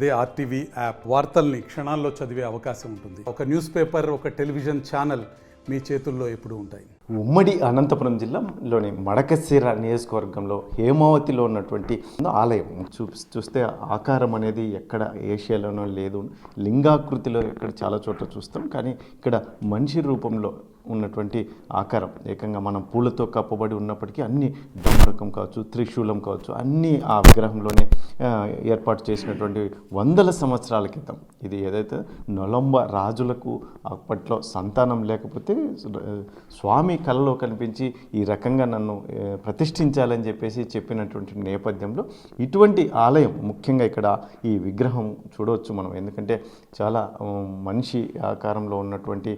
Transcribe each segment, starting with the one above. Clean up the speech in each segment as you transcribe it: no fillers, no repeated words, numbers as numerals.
అదే RTV app వార్తల్ని క్షణాల్లో చదివే అవకాశం ఉంటుంది. ఒక న్యూస్ పేపర్, ఒక టెలివిజన్ ఛానల్ మీ చేతుల్లో ఎప్పుడూ ఉంటాయి. ఉమ్మడి అనంతపురం జిల్లాలోని మడకశిర నియోజకవర్గంలో హేమావతిలో ఉన్నటువంటి ఆలయం చూస్తే ఆకారం అనేది ఎక్కడ ఏషియాలోనో లేదు, లింగాకృతిలో ఎక్కడ చాలా చోట్ల చూస్తాం, కానీ ఇక్కడ మనిషి రూపంలో ఉన్నటువంటి ఆకారం ఏకంగా మనం పూలతో కప్పబడి ఉన్నప్పటికీ అన్ని డమరకం కావచ్చు, త్రిశూలం కావచ్చు, అన్నీ ఆ విగ్రహంలోనే ఏర్పాటు చేసినటువంటి వందల సంవత్సరాల క్రితం. ఇది ఏదైతే నొలంబ రాజులకు అప్పట్లో సంతానం లేకపోతే స్వామి కలలో కనిపించి ఈ రకంగా నన్ను ప్రతిష్ఠించాలని చెప్పినటువంటి నేపథ్యంలో ఇటువంటి ఆలయం, ముఖ్యంగా ఇక్కడ ఈ విగ్రహం చూడవచ్చు మనం, ఎందుకంటే చాలా మనిషి ఆకారంలో ఉన్నటువంటి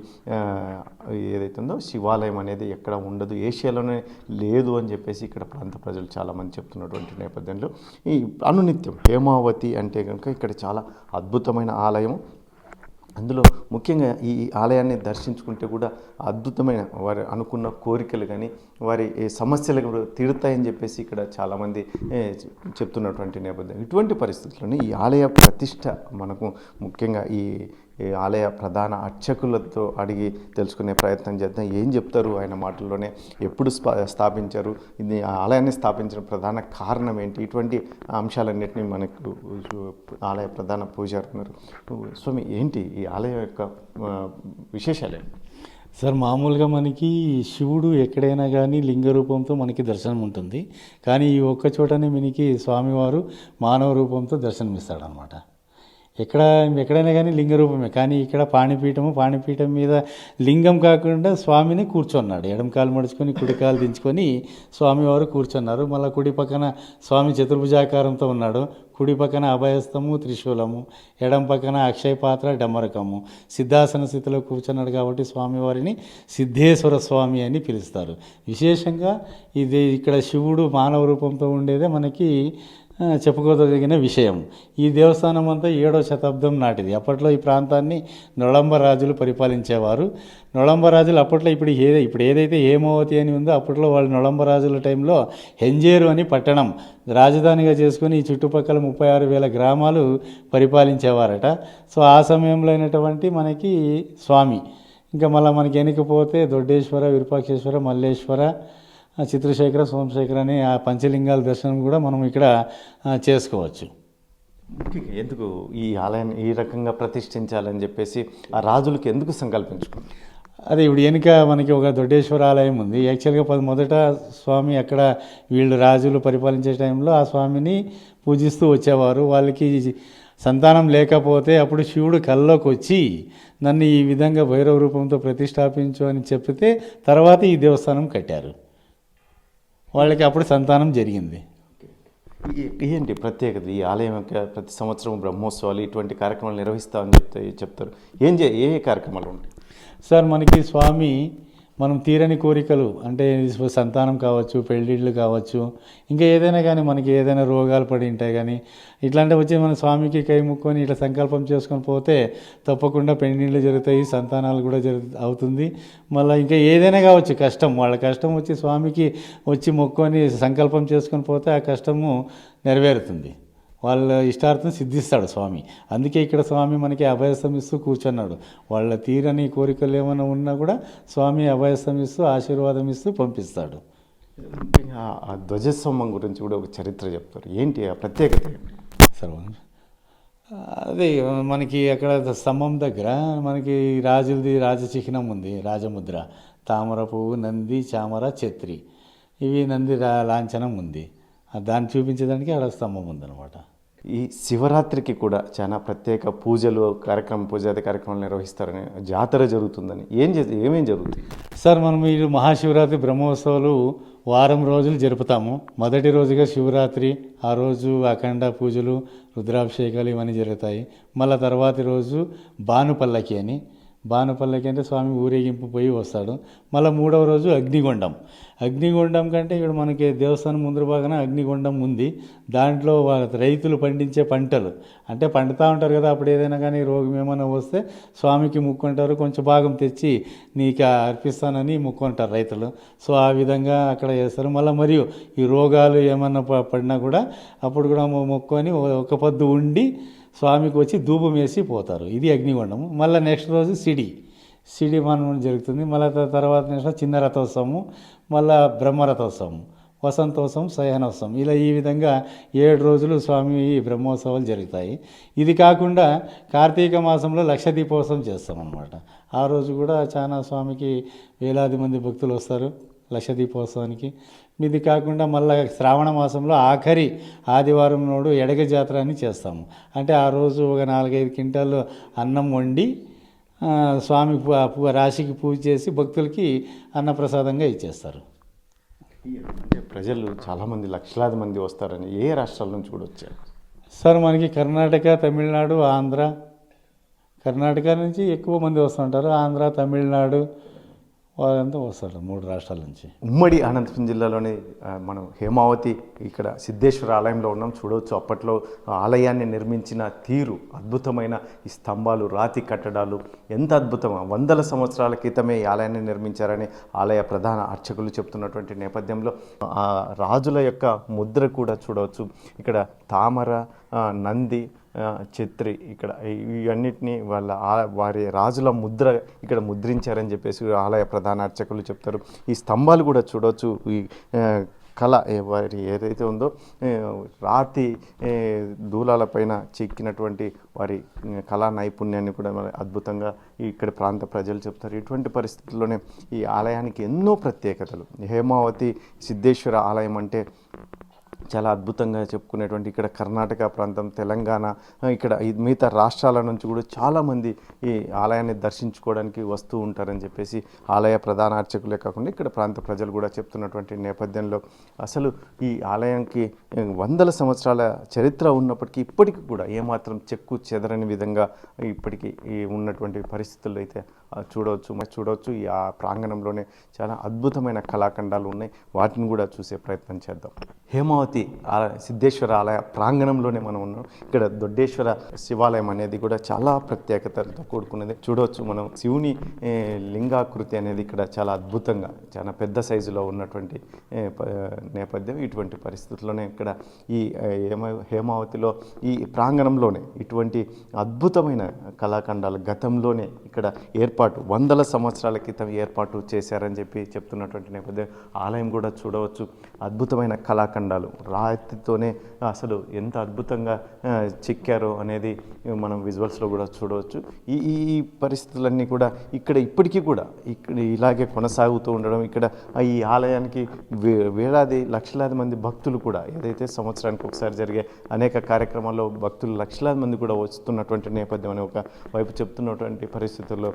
ఏదైతే ఉందో శివాలయం అనేది ఎక్కడ ఉండదు, ఏషియాలోనే లేదు అని ఇక్కడ ప్రాంత ప్రజలు చాలామంది చెప్తున్నటువంటి నేపథ్యంలో ఈ అనునిత్యం హేమావతి అంటే కనుక ఇక్కడ చాలా అద్భుతమైన ఆలయం. అందులో ముఖ్యంగా ఈ ఆలయాన్ని దర్శించుకుంటే కూడా అద్భుతమైన వారు అనుకున్న కోరికలు కానీ వారి సమస్యలు కూడా తీరుతాయని ఇక్కడ చాలామంది చెప్తున్నటువంటి నేపథ్యం. ఇటువంటి పరిస్థితుల్లోనే ఈ ఆలయ ప్రతిష్ట మనకు ముఖ్యంగా ఈ ఆలయ ప్రధాన అర్చకులతో అడిగి తెలుసుకునే ప్రయత్నం చేద్దాం. ఏం చెప్తారు ఆయన మాటల్లోనే, ఎప్పుడు స్థాపించారు, ఇది ఆలయాన్ని స్థాపించిన ప్రధాన కారణం ఏంటి, ఇటువంటి అంశాలన్నింటినీ మనకు ఆలయ ప్రధాన పూజారి ఉన్నారు. స్వామి, ఏంటి ఈ ఆలయం యొక్క విశేషాలు ఏంటి? సార్, మామూలుగా మనకి శివుడు ఎక్కడైనా కానీ లింగ రూపంతో మనకి దర్శనం ఉంటుంది, కానీ ఈ ఒక్క చోటనే మనకి స్వామివారు మానవ రూపంతో దర్శనమిస్తాడనమాట. ఎక్కడైనా కానీ లింగ రూపమే, కానీ ఇక్కడ పాణిపీఠం మీద లింగం కాకుండా స్వామిని కూర్చున్నాడు. ఎడమకాలు మడుచుకొని కుడికాలు దించుకొని స్వామివారు కూర్చున్నారు. మళ్ళీ కుడి పక్కన స్వామి చతుర్భుజాకారంతో ఉన్నాడు. కుడి పక్కన అభయస్తము, త్రిశూలము, ఎడం పక్కన అక్షయ పాత్ర, డమరకము, సిద్ధాసన స్థితిలో కూర్చున్నాడు కాబట్టి స్వామివారిని సిద్ధేశ్వర స్వామి అని పిలుస్తారు. విశేషంగా ఇది ఇక్కడ శివుడు మానవ రూపంతో ఉండేదే మనకి చెప్పుకోదగిన విషయం. ఈ దేవస్థానం అంతా 7వ శతాబ్దం నాటిది. అప్పట్లో ఈ ప్రాంతాన్ని నొళంబ రాజులు పరిపాలించేవారు. నొళంబ రాజులు అప్పట్లో ఇప్పుడు ఏదైతే హేమావతి అని ఉందో, అప్పట్లో వాళ్ళు నొళంబ రాజుల టైంలో హెంజేరు అని పట్టణం రాజధానిగా చేసుకుని ఈ చుట్టుపక్కల 36,000 గ్రామాలు పరిపాలించేవారట. సో ఆ సమయంలో అయినటువంటి మనకి స్వామి, ఇంకా మళ్ళీ మనకి వెనకపోతే దొడ్డేశ్వర, విరూపాక్షేశ్వర, మల్లేశ్వర, చిత్రశేఖర, సోమశేఖర అనే ఆ పంచలింగాల దర్శనం కూడా మనం ఇక్కడ చేసుకోవచ్చు. ముఖ్యంగా ఎందుకు ఈ ఆలయాన్ని ఈ రకంగా ప్రతిష్ఠించాలని ఆ రాజులకు ఎందుకు సంకల్పించుకున్నారు? అదే ఇప్పుడు వెనుక మనకి ఒక దొడ్డేశ్వర ఆలయం ఉంది. యాక్చువల్గా మొదట స్వామి అక్కడ వీళ్ళు రాజులు పరిపాలించే టైంలో ఆ స్వామిని పూజిస్తూ వచ్చేవారు. వాళ్ళకి సంతానం లేకపోతే అప్పుడు శివుడు కల్లోకి వచ్చి నన్ను ఈ విధంగా భైరవ రూపంతో ప్రతిష్టాపించు అని చెప్తే తర్వాత ఈ దేవస్థానం కట్టారు. వాళ్ళకి అప్పుడు సంతానం జరిగింది. ఏంటి ప్రత్యేకత ఈ ఆలయం యొక్క? ప్రతి సంవత్సరం బ్రహ్మోత్సవాలు ఇటువంటి కార్యక్రమాలు నిర్వహిస్తామని చెప్తారు. ఏ కార్యక్రమాలు ఉంటాయి సార్? మనకి స్వామి మనం తీరని కోరికలు అంటే సంతానం కావచ్చు, పెళ్ళిళ్ళు కావచ్చు, ఇంకా ఏదైనా కానీ మనకి ఏదైనా రోగాలు పడి ఉంటాయి కానీ ఇట్లాంటివి వచ్చి మన స్వామికి కై ముక్కొని ఇట్లా సంకల్పం చేసుకొని పోతే తప్పకుండా పెళ్ళిళ్ళు జరుగుతాయి, సంతానాలు కూడా అవుతుంది. మళ్ళీ ఇంకా ఏదైనా కావచ్చు కష్టం, వాళ్ళ కష్టం వచ్చి స్వామికి వచ్చి మొక్కొని సంకల్పం చేసుకొని పోతే ఆ కష్టము నెరవేరుతుంది, వాళ్ళ ఇష్టార్థం సిద్ధిస్తాడు స్వామి. అందుకే ఇక్కడ స్వామి మనకి అభయస్థం ఇస్తూ కూర్చున్నాడు. వాళ్ళ తీరని కోరికలు ఏమైనా ఉన్నా కూడా స్వామి అభయస్థం ఇస్తూ ఆశీర్వాదం ఇస్తూ పంపిస్తాడు. ఆ ధ్వజస్తంభం గురించి కూడా ఒక చరిత్ర చెప్తారు. ఏంటి ఆ ప్రత్యేకత? సరే, అదే మనకి అక్కడ స్తంభం దగ్గర మనకి రాజులది రాజచిహ్నం ఉంది, రాజముద్ర, తామర పువ్వు, నంది, చామర, ఛత్రి, ఇవి నంది లాంఛనం ఉంది. దాన్ని చూపించడానికి అక్కడ స్తంభం ఉందన్నమాట. ఈ శివరాత్రికి కూడా చాలా ప్రత్యేక పూజలు పూజాది కార్యక్రమాలు నిర్వహిస్తారని, జాతర జరుగుతుందని ఏమేం జరుగుతుంది సార్? మనం ఈ మహాశివరాత్రి బ్రహ్మోత్సవాలు వారం రోజులు జరుపుతాము. మొదటి రోజుగా శివరాత్రి, ఆ రోజు అఖండ పూజలు, రుద్రాభిషేకాలు ఇవన్నీ జరుగుతాయి. మళ్ళీ తర్వాతి రోజు భానుపల్లకి అంటే స్వామి ఊరేగింపు పోయి వస్తాడు. మళ్ళీ 3వ రోజు అగ్నిగుండం కంటే ఇక్కడ మనకి దేవస్థానం ముందు భాగాన అగ్నిగుండం ఉంది. దాంట్లో రైతులు పండించే పంటలు అంటే పండుతూ ఉంటారు కదా, అప్పుడు ఏదైనా కానీ రోగం ఏమైనా వస్తే స్వామికి ముక్కుంటారు, కొంచెం భాగం తెచ్చి నీకు అర్పిస్తానని ముక్కుంటారు రైతులు. సో ఆ విధంగా అక్కడ చేస్తారు. మళ్ళీ మరియు ఈ రోగాలు ఏమన్నా పడినా కూడా అప్పుడు కూడా మొక్కుని ఒక పొద్దు ఉండి స్వామికి వచ్చి ధూపం వేసి పోతారు. ఇది అగ్నిగుండము. మళ్ళీ నెక్స్ట్ రోజు సిడి మనం జరుగుతుంది. మళ్ళీ తర్వాత నెక్స్ట్ చిన్న రథోత్సవము, మళ్ళీ బ్రహ్మరథోత్సవం, వసంతోత్సవం, శయనోత్సవం, ఇలా ఈ విధంగా 7 రోజులు స్వామి బ్రహ్మోత్సవాలు జరుగుతాయి. ఇది కాకుండా కార్తీక మాసంలో లక్ష దీపోత్సవం చేస్తామన్నమాట. ఆ రోజు కూడా చాలా స్వామికి వేలాది మంది భక్తులు వస్తారు లక్ష దీపోత్సవానికి. ఇది కాకుండా మళ్ళీ శ్రావణ మాసంలో ఆఖరి ఆదివారం నాడు ఎడగ జాతర అని చేస్తాము. అంటే ఆ రోజు ఒక 4-5 క్వింటాలు అన్నం వండి స్వామి రాశికి పూజ చేసి భక్తులకి అన్నప్రసాదంగా ఇచ్చేస్తారు. అంటే ప్రజలు చాలామంది లక్షలాది మంది వస్తారని ఏ రాష్ట్రాల నుంచి కూడా వచ్చారు సార్? మనకి కర్ణాటక, తమిళనాడు, ఆంధ్ర. కర్ణాటక నుంచి ఎక్కువ మంది వస్తుంటారు. ఆంధ్ర, తమిళనాడు వాళ్ళంతా వస్తారు 3 రాష్ట్రాల నుంచి. ఉమ్మడి అనంతపురం జిల్లాలోని మనం హేమావతి ఇక్కడ సిద్ధేశ్వర ఆలయంలో ఉన్నాం. చూడవచ్చు అప్పట్లో ఆలయాన్ని నిర్మించిన తీరు అద్భుతమైన ఈ స్తంభాలు, రాతి కట్టడాలు ఎంత అద్భుతం. 100 సంవత్సరాల క్రితమే ఈ ఆలయాన్ని నిర్మించారని ఆలయ ప్రధాన అర్చకులు చెప్తున్నటువంటి నేపథ్యంలో ఆ రాజుల యొక్క ముద్ర కూడా చూడవచ్చు. ఇక్కడ తామర, నంది, ఛత్రి, ఇక్కడ ఇవన్నిటినీ వారి రాజుల ముద్ర ఇక్కడ ముద్రించారని చెప్పేసి ఆలయ ప్రధాన అర్చకులు చెప్తారు. ఈ స్తంభాలు కూడా చూడవచ్చు. ఈ కళ వారి ఏదైతే ఉందో రాతి దూలాల పైన చెక్కినటువంటి వారి కళా నైపుణ్యాన్ని కూడా అద్భుతంగా ఇక్కడ ప్రాంత ప్రజలు చెప్తారు. ఇటువంటి పరిస్థితుల్లోనే ఈ ఆలయానికి ఎన్నో ప్రత్యేకతలు. హేమావతి సిద్ధేశ్వర ఆలయం అంటే చాలా అద్భుతంగా చెప్పుకునేటువంటి ఇక్కడ కర్ణాటక ప్రాంతం, తెలంగాణ, ఇక్కడ మిగతా రాష్ట్రాల నుంచి కూడా చాలామంది ఈ ఆలయాన్ని దర్శించుకోవడానికి వస్తూ ఉంటారని చెప్పేసి ఆలయ ప్రధాన అర్చకులే కాకుండా ఇక్కడ ప్రాంత ప్రజలు కూడా చెప్తున్నటువంటి నేపథ్యంలో అసలు ఈ ఆలయానికి 100 సంవత్సరాల చరిత్ర ఉన్నప్పటికీ ఇప్పటికీ కూడా ఏమాత్రం చెక్కు చెదరని విధంగా ఇప్పటికీ ఉన్నటువంటి పరిస్థితుల్లో అయితే చూడవచ్చు. ఈ ఆ ప్రాంగణంలోనే చాలా అద్భుతమైన కళాఖండాలు ఉన్నాయి. వాటిని కూడా చూసే ప్రయత్నం చేద్దాం. హేమావతి సిద్ధేశ్వర ఆలయ ప్రాంగణంలోనే మనం ఉన్నాం. ఇక్కడ దొడ్డేశ్వర శివాలయం అనేది కూడా చాలా ప్రత్యేకతలతో కూడుకున్నది. చూడవచ్చు మనం శివుని లింగాకృతి అనేది ఇక్కడ చాలా అద్భుతంగా చాలా పెద్ద సైజులో ఉన్నటువంటి నేపథ్యం. ఇటువంటి పరిస్థితుల్లోనే ఇక్కడ ఈ హేమావతిలో ఈ ప్రాంగణంలోనే ఇటువంటి అద్భుతమైన కళాఖండాలు గతంలోనే ఇక్కడ 100 సంవత్సరాల క్రితం ఏర్పాటు చేశారని చెప్పి చెప్తున్నటువంటి నేపథ్యం. ఆలయం కూడా చూడవచ్చు. అద్భుతమైన కళాఖండాలు రాతితోనే అసలు ఎంత అద్భుతంగా చెక్కారో అనేది మనం విజువల్స్లో కూడా చూడవచ్చు. ఈ పరిస్థితులన్నీ కూడా ఇక్కడ ఇప్పటికీ కూడా ఇక్కడ ఇలాగే కొనసాగుతూ ఉండడం, ఇక్కడ ఈ ఆలయానికి వేలాది లక్షలాది మంది భక్తులు కూడా ఏదైతే సంవత్సరానికి ఒకసారి జరిగే అనేక కార్యక్రమాల్లో భక్తులు లక్షలాది మంది కూడా వస్తున్నటువంటి నేపథ్యం అని ఒక వైపు చెప్తున్నటువంటి పరిస్థితుల్లో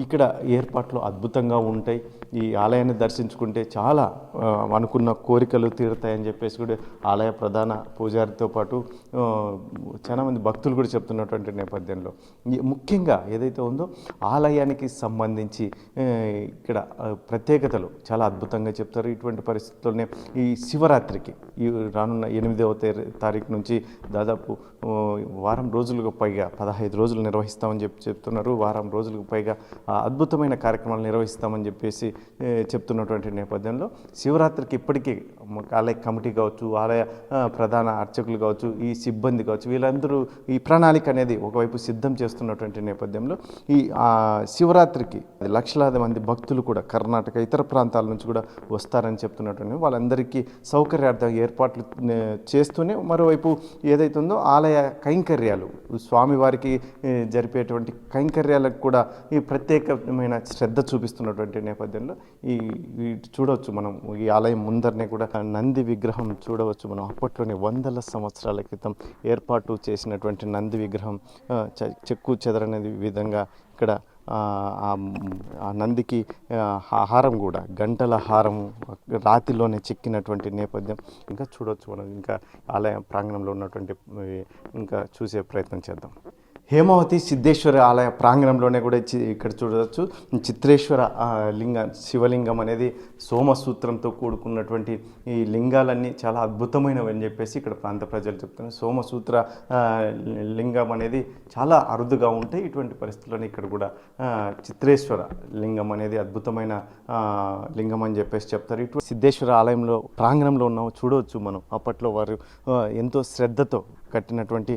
ఇక్కడ ఏర్పాట్లు అద్భుతంగా ఉంటాయి. ఈ ఆలయాన్ని దర్శించుకుంటే చాలా అనుకున్న కోరికలు తీరుతాయని చెప్పేసి కూడా ఆలయ ప్రధాన పూజారితో పాటు చాలామంది భక్తులు కూడా చెప్తున్నటువంటి నేపథ్యంలో ముఖ్యంగా ఏదైతే ఉందో ఆలయానికి సంబంధించి ఇక్కడ ప్రత్యేకతలు చాలా అద్భుతంగా చెప్తారు. ఇటువంటి పరిస్థితుల్లోనే ఈ శివరాత్రికి ఈ రానున్న 8వ తారీఖు నుంచి దాదాపు వారం రోజులకు పైగా 15 రోజులు నిర్వహిస్తామని చెప్తున్నారు. వారం రోజులకు పైగా అద్భుతమైన కార్యక్రమాలు నిర్వహిస్తామని చెప్పేసి చెప్తున్నటువంటి నేపథ్యంలో శివరాత్రికి ఇప్పటికీ ఆలయ కమిటీ కావచ్చు, ఆలయ ప్రధాన అర్చకులు కావచ్చు, ఈ సిబ్బంది కావచ్చు, వీళ్ళందరూ ఈ ప్రణాళిక అనేది ఒకవైపు సిద్ధం చేస్తున్నటువంటి నేపథ్యంలో ఈ శివరాత్రికి లక్షలాది మంది భక్తులు కూడా కర్ణాటక ఇతర ప్రాంతాల నుంచి కూడా వస్తారని చెప్తున్నటువంటి వాళ్ళందరికీ సౌకర్యార్థం ఏర్పాట్లు చేస్తూనే మరోవైపు ఏదైతే ఉందో ఆలయ కైంకర్యాలు స్వామివారికి జరిపేటువంటి కైంకర్యాలకు కూడా ఈ ప్రత్యేకమైన శ్రద్ధ చూపిస్తున్నటువంటి నేపథ్యంలో ఈ చూడవచ్చు. మనం ఈ ఆలయం ముందరనే కూడా నంది విగ్రహం చూడవచ్చు. మనం అప్పట్లోనే 100 సంవత్సరాల క్రితం ఏర్పాటు చేసినటువంటి నంది విగ్రహం చెక్కు చెదరనేది విధంగా ఇక్కడ ఆ నందికి హారం కూడా గంటల హారం రాతిలోనే చెక్కినటువంటి నేపథ్యం ఇంకా చూడవచ్చు. మనం ఇంకా ఆలయ ప్రాంగణంలో ఉన్నటువంటి ఇంకా చూసే ప్రయత్నం చేద్దాం. హేమావతి సిద్ధేశ్వర ఆలయ ప్రాంగణంలోనే కూడా ఇక్కడ చూడవచ్చు చిత్రేశ్వర శివలింగం అనేది సోమసూత్రంతో కూడుకున్నటువంటి ఈ లింగాలన్నీ చాలా అద్భుతమైనవి అని చెప్పేసి ఇక్కడ ప్రాంత ప్రజలు చెప్తున్నారు. సోమసూత్ర లింగం అనేది చాలా అరుదుగా ఉంటాయి. ఇటువంటి పరిస్థితుల్లోనే ఇక్కడ కూడా చిత్రేశ్వర లింగం అనేది అద్భుతమైన లింగం అని చెప్పేసి చెప్తారు. ఇటు సిద్ధేశ్వర ఆలయంలో ప్రాంగణంలో ఉన్నాము చూడవచ్చు. మనం అప్పట్లో వారు ఎంతో శ్రద్ధతో కట్టినటువంటి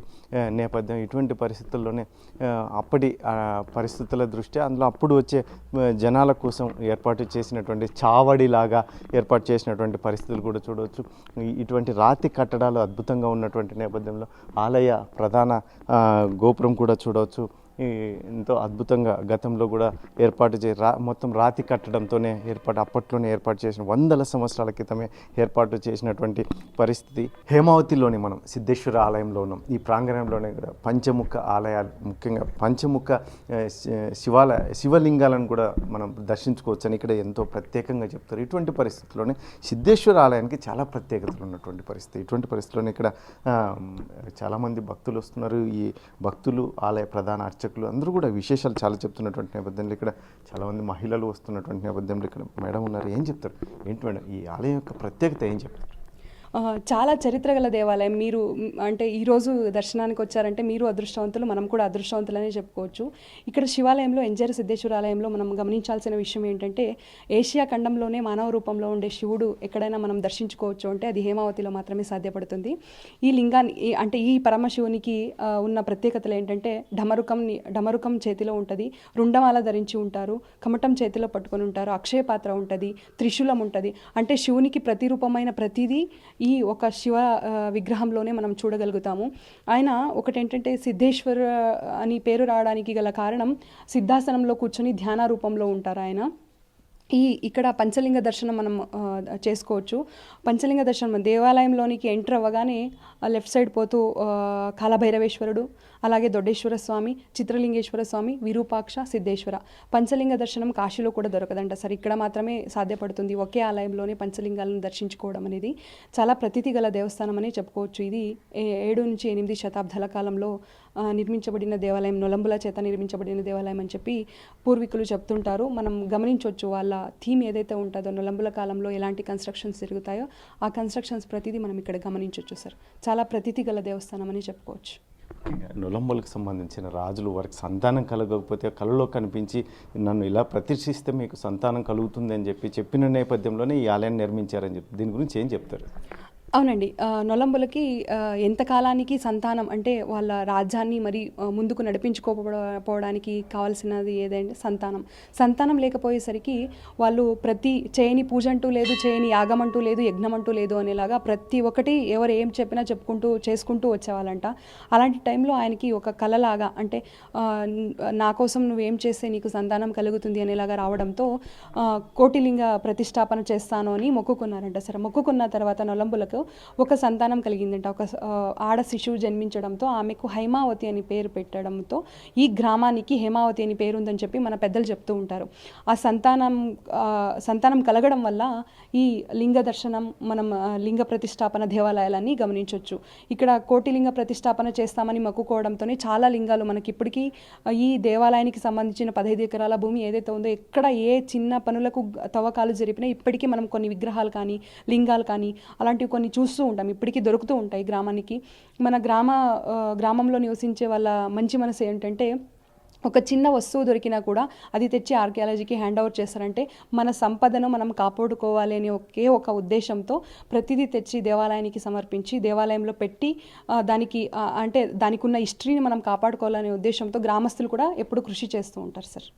నేపథ్యం. ఇటువంటి పరిస్థితుల్లోనే అప్పటి పరిస్థితుల దృష్ట్యా అందులో అప్పుడు వచ్చే జనాల కోసం ఏర్పాటు చేసినటువంటి చావడిలాగా ఏర్పాటు చేసినటువంటి పరిస్థితులు కూడా చూడవచ్చు. ఇటువంటి రాతి కట్టడాలు అద్భుతంగా ఉన్నటువంటి నేపథ్యంలో ఆలయ ప్రధాన గోపురం కూడా చూడవచ్చు. ఎంతో అద్భుతంగా గతంలో కూడా ఏర్పాటు మొత్తం రాతి కట్టడంతోనే అప్పట్లోనే ఏర్పాటు చేసిన 100 సంవత్సరాల క్రితమే ఏర్పాటు చేసినటువంటి పరిస్థితి. హేమావతిలోని మనం సిద్ధేశ్వర ఆలయంలో ఉన్నాం. ఈ ప్రాంగణంలోనే కూడా పంచముఖ ఆలయాలు, ముఖ్యంగా పంచముఖ శివలింగాలను కూడా మనం దర్శించుకోవచ్చు అని ఇక్కడ ఎంతో ప్రత్యేకంగా చెప్తారు. ఇటువంటి పరిస్థితుల్లోనే సిద్ధేశ్వర ఆలయానికి చాలా ప్రత్యేకతలు ఉన్నటువంటి పరిస్థితి. ఇటువంటి పరిస్థితుల్లోనే ఇక్కడ చాలామంది భక్తులు వస్తున్నారు. ఈ భక్తులు, ఆలయ ప్రధాన అర్చకులు అందరూ కూడా విశేషాలు చాలా చెప్తున్నటువంటి నేపథ్యంలో ఇక్కడ చాలామంది మహిళలు వస్తున్నటువంటి నేపథ్యంలో ఇక్కడ మేడం ఉన్నారు. ఏం చెప్తారు? ఏంటి మేడం ఈ ఆలయం యొక్క ప్రత్యేకత ఏం చెప్తారు? చాలా చరిత్ర గల దేవాలయం. మీరు అంటే ఈరోజు దర్శనానికి వచ్చారంటే మీరు అదృష్టవంతులు, మనం కూడా అదృష్టవంతులనే చెప్పుకోవచ్చు. ఇక్కడ శివాలయంలో, ఎంజేరు సిద్ధేశ్వర ఆలయంలో మనం గమనించాల్సిన విషయం ఏంటంటే, ఏషియా ఖండంలోనే మానవ రూపంలో ఉండే శివుడు ఎక్కడైనా మనం దర్శించుకోవచ్చు అంటే అది హేమావతిలో మాత్రమే సాధ్యపడుతుంది. ఈ లింగాన్ని అంటే ఈ పరమశివునికి ఉన్న ప్రత్యేకతలు ఏంటంటే, డమరుకం చేతిలో ఉంటుంది, రుండమాల ధరించి ఉంటారు, కమటం చేతిలో పట్టుకొని ఉంటారు, అక్షయ పాత్ర ఉంటుంది, త్రిశూలం ఉంటుంది. అంటే శివునికి ప్రతిరూపమైన ప్రతిదీ ఈ ఒక శివ విగ్రహంలోనే మనం చూడగలుగుతాము. ఆయన ఒకటేంటంటే సిద్ధేశ్వర అని పేరు రావడానికి గల కారణం, సిద్ధాసనంలో కూర్చొని ధ్యాన రూపంలో ఉంటారు ఆయన. ఇక్కడ పంచలింగ దర్శనం మనం చేసుకోవచ్చు. పంచలింగ దర్శనం దేవాలయంలోనికి ఎంటర్ అవ్వగానే లెఫ్ట్ సైడ్ పోతూ కాలభైరవేశ్వరుడు, అలాగే దొడ్డేశ్వర స్వామి, చిత్రలింగేశ్వర స్వామి, విరూపాక్ష, సిద్ధేశ్వర. పంచలింగ దర్శనం కాశీలో కూడా దొరకదంట సార్, ఇక్కడ మాత్రమే సాధ్యపడుతుంది. ఒకే ఆలయంలోనే పంచలింగాలను దర్శించుకోవడం అనేది చాలా ప్రతీతి గల దేవస్థానం అని చెప్పుకోవచ్చు. ఇది 7 నుంచి 8 శతాబ్దాల కాలంలో నిర్మించబడిన దేవాలయం, నొలంబుల చేత నిర్మించబడిన దేవాలయం అని చెప్పి పూర్వీకులు చెప్తుంటారు. మనం గమనించవచ్చు వాళ్ళ థీమ్ ఏదైతే ఉంటుందో, నొలంబుల కాలంలో ఎలాంటి కన్స్ట్రక్షన్స్ జరుగుతాయో ఆ కన్స్ట్రక్షన్స్ ప్రతిదీ మనం ఇక్కడ గమనించవచ్చు సార్. చాలా ప్రతీతి గల దేవస్థానం అని చెప్పుకోవచ్చు. నొలంబులకు సంబంధించిన రాజులు వారికి సంతానం కలగకపోతే కలలో కనిపించి నన్ను ఇలా ప్రతిష్ఠిస్తే మీకు సంతానం కలుగుతుంది అని చెప్పిన నేపథ్యంలోనే ఈ ఆలయాన్ని నిర్మించారని చెప్పి దీని గురించి ఏం చెప్తారు? అవునండి. నొలంబులకి ఎంతకాలానికి సంతానం అంటే వాళ్ళ రాజ్యాన్ని మరి ముందుకు నడిపించుకోకపోవడానికి కావాల్సినది ఏదంటే సంతానం లేకపోయేసరికి వాళ్ళు చేయని పూజ అంటూ లేదు, చేయని యాగం అంటూ లేదు, యజ్ఞం అంటూ లేదు అనేలాగా ప్రతి ఒక్కటి ఎవరు ఏం చెప్పినా చేసుకుంటూ వచ్చేవాళ్ళంట. అలాంటి టైంలో ఆయనకి ఒక కలలాగా, అంటే నా కోసం నువ్వేం చేస్తే నీకు సంతానం కలుగుతుంది అనేలాగా రావడంతో కోటిలింగ ప్రతిష్టాపన చేస్తాను అని మొక్కుకున్నారంట. సరే, మొక్కుకున్న తర్వాత నొలంబులకు ఒక సంతానం కలిగిందంట. ఒక ఆడ శిశువు జన్మించడంతో ఆమెకు హైమావతి అని పేరు పెట్టడంతో ఈ గ్రామానికి హేమావతి అని పేరు ఉందని చెప్పి మన పెద్దలు చెప్తూ ఉంటారు. ఆ సంతానం కలగడం వల్ల ఈ లింగ దర్శనం, మనం లింగ ప్రతిష్టాపన దేవాలయాలన్నీ గమనించవచ్చు. ఇక్కడ కోటిలింగ ప్రతిష్టాపన చేస్తామని మొక్కుకోవడంతోనే చాలా లింగాలు మనకి ఇప్పటికీ ఈ దేవాలయానికి సంబంధించిన 15 ఎకరాల భూమి ఏదైతే ఉందో, ఎక్కడ ఏ చిన్న పనులకు తవ్వకాలు జరిపినా ఇప్పటికీ మనం కొన్ని విగ్రహాలు కానీ లింగాలు కానీ అలాంటివి కొన్ని చూస్తూ ఉంటాం. ఇప్పటికీ దొరుకుతూ ఉంటాయి గ్రామానికి. మన గ్రామంలో నివసించే వాళ్ళ మంచి మనసు ఏంటంటే, ఒక చిన్న వస్తువు దొరికినా కూడా అది తెచ్చి ఆర్కియాలజీకి హ్యాండ్ ఓవర్ చేస్తారంటే మన సంపదను మనం కాపాడుకోవాలి అనే ఒక ఉద్దేశంతో ప్రతిదీ తెచ్చి దేవాలయానికి సమర్పించి దేవాలయంలో పెట్టి దానికి ఉన్న హిస్టరీని మనం కాపాడుకోవాలనే ఉద్దేశంతో గ్రామస్తులు కూడా ఎప్పుడు కృషి చేస్తూ ఉంటారు సార్.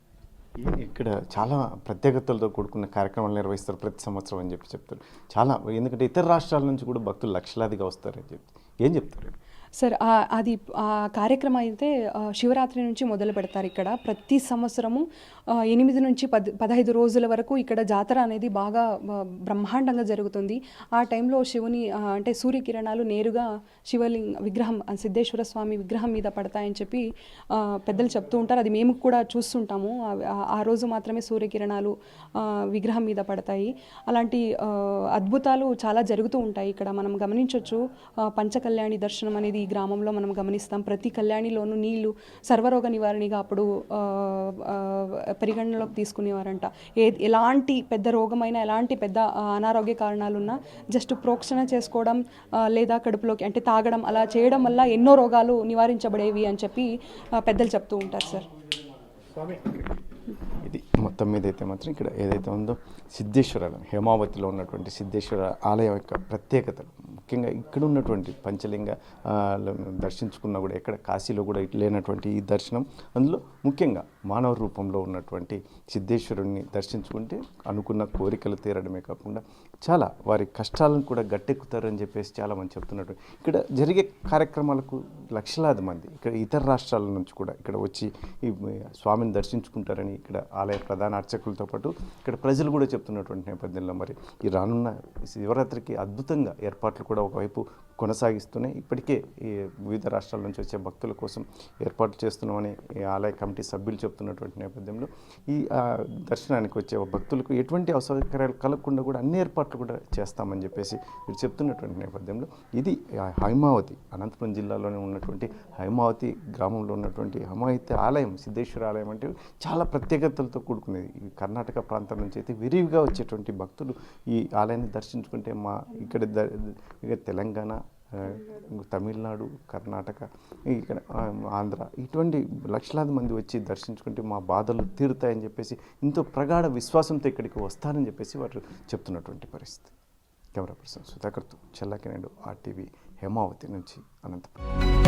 ఇక్కడ చాలా ప్రత్యేకతలతో కూడుకున్న కార్యక్రమాలు నిర్వహిస్తారు ప్రతి సంవత్సరం అని చెప్తారు. చాలా, ఎందుకంటే ఇతర రాష్ట్రాల నుంచి కూడా భక్తులు లక్షలాదిగా వస్తారని ఏం చెప్తారు సార్? అది ఆ కార్యక్రమం అయితే శివరాత్రి నుంచి మొదలు పెడతారు. ఇక్కడ ప్రతి సంవత్సరము 8 నుంచి 15 రోజుల వరకు ఇక్కడ జాతర అనేది బాగా బ్రహ్మాండంగా జరుగుతుంది. ఆ టైంలో శివుని అంటే సూర్యకిరణాలు నేరుగా విగ్రహం, సిద్ధేశ్వర స్వామి విగ్రహం మీద పడతాయని చెప్పి పెద్దలు చెప్తూ ఉంటారు. అది మేము కూడా చూస్తుంటాము. ఆ రోజు మాత్రమే సూర్యకిరణాలు విగ్రహం మీద పడతాయి. అలాంటి అద్భుతాలు చాలా జరుగుతూ ఉంటాయి ఇక్కడ. మనం గమనించవచ్చు పంచకళ్యాణి దర్శనం అనేది ఈ గ్రామంలో మనం గమనిస్తాం. ప్రతి కళ్యాణిలోనూ నీళ్లు సర్వరోగ నివారణగా అప్పుడు పరిగణనలోకి తీసుకునేవారంట. ఎలాంటి పెద్ద రోగమైనా, ఎలాంటి పెద్ద అనారోగ్య కారణాలున్నా జస్ట్ ప్రోక్షణ చేసుకోవడం లేదా కడుపులోకి అంటే తాగడం అలా చేయడం వల్ల ఎన్నో రోగాలు నివారించబడేవి అని చెప్పి పెద్దలు చెప్తూ ఉంటారు సార్. ఇది మొత్తం మీద అయితే మాత్రం ఇక్కడ ఏదైతే ఉందో సిద్ధేశ్వర ఆలయం, హేమావతిలో ఉన్నటువంటి సిద్ధేశ్వర ఆలయం యొక్క ప్రత్యేకతలు, ముఖ్యంగా ఇక్కడ ఉన్నటువంటి పంచలింగ దర్శించుకున్నా కూడా ఎక్కడ కాశీలో కూడా లేనటువంటి ఈ దర్శనం, అందులో ముఖ్యంగా మానవ రూపంలో ఉన్నటువంటి సిద్ధేశ్వరుణ్ణి దర్శించుకుంటే అనుకున్న కోరికలు తీరడమే కాకుండా చాలా వారి కష్టాలను కూడా గట్టెక్కుతారని చెప్పేసి చాలామంది చెప్తున్నట్టు. ఇక్కడ జరిగే కార్యక్రమాలకు లక్షలాది మంది ఇక్కడ ఇతర రాష్ట్రాల నుంచి కూడా ఇక్కడ వచ్చి ఈ స్వామిని దర్శించుకుంటారని ఇక్కడ ఆలయ ప్రధాన అర్చకులతో పాటు ఇక్కడ ప్రజలు కూడా చెప్తున్నటువంటి నేపథ్యంలో మరి ఈ రానున్న శివరాత్రికి అద్భుతంగా ఏర్పాట్లు కూడా ఒకవైపు కొనసాగిస్తూనే ఇప్పటికే ఈ వివిధ రాష్ట్రాల నుంచి వచ్చే భక్తుల కోసం ఏర్పాట్లు చేస్తున్నామని ఈ ఆలయ కమిటీ సభ్యులు చెప్తున్నటువంటి నేపథ్యంలో ఈ దర్శనానికి వచ్చే భక్తులకు ఎటువంటి అసౌకర్యాలు కలగకుండా కూడా అన్ని ఏర్పాట్లు కూడా చేస్తామని చెప్పేసి మీరు చెప్తున్నటువంటి నేపథ్యంలో ఇది హైమావతి, అనంతపురం జిల్లాలోనే ఉన్నటువంటి హైమావతి గ్రామంలో ఉన్నటువంటి హైమావతి ఆలయం, సిద్ధేశ్వర ఆలయం అంటే చాలా ప్రత్యేకతలతో కూడుకునేది. ఈ కర్ణాటక ప్రాంతం నుంచి అయితే విరివిగా వచ్చేటువంటి భక్తులు ఈ ఆలయాన్ని దర్శించుకుంటే ఇక తెలంగాణ, తమిళనాడు, కర్ణాటక, ఇక్కడ ఆంధ్ర ఇటువంటి లక్షలాది మంది వచ్చి దర్శించుకుంటే మా బాధలు తీరుతాయని చెప్పేసి ఎంతో ప్రగాఢ విశ్వాసంతో ఇక్కడికి వస్తారని చెప్పేసి వారు చెప్తున్నటువంటి పరిస్థితి. కెమెరా పర్సన్ సుధాకర్తో చెల్లాకినాయుడు, RTV, హేమావతి నుంచి అనంతపురం.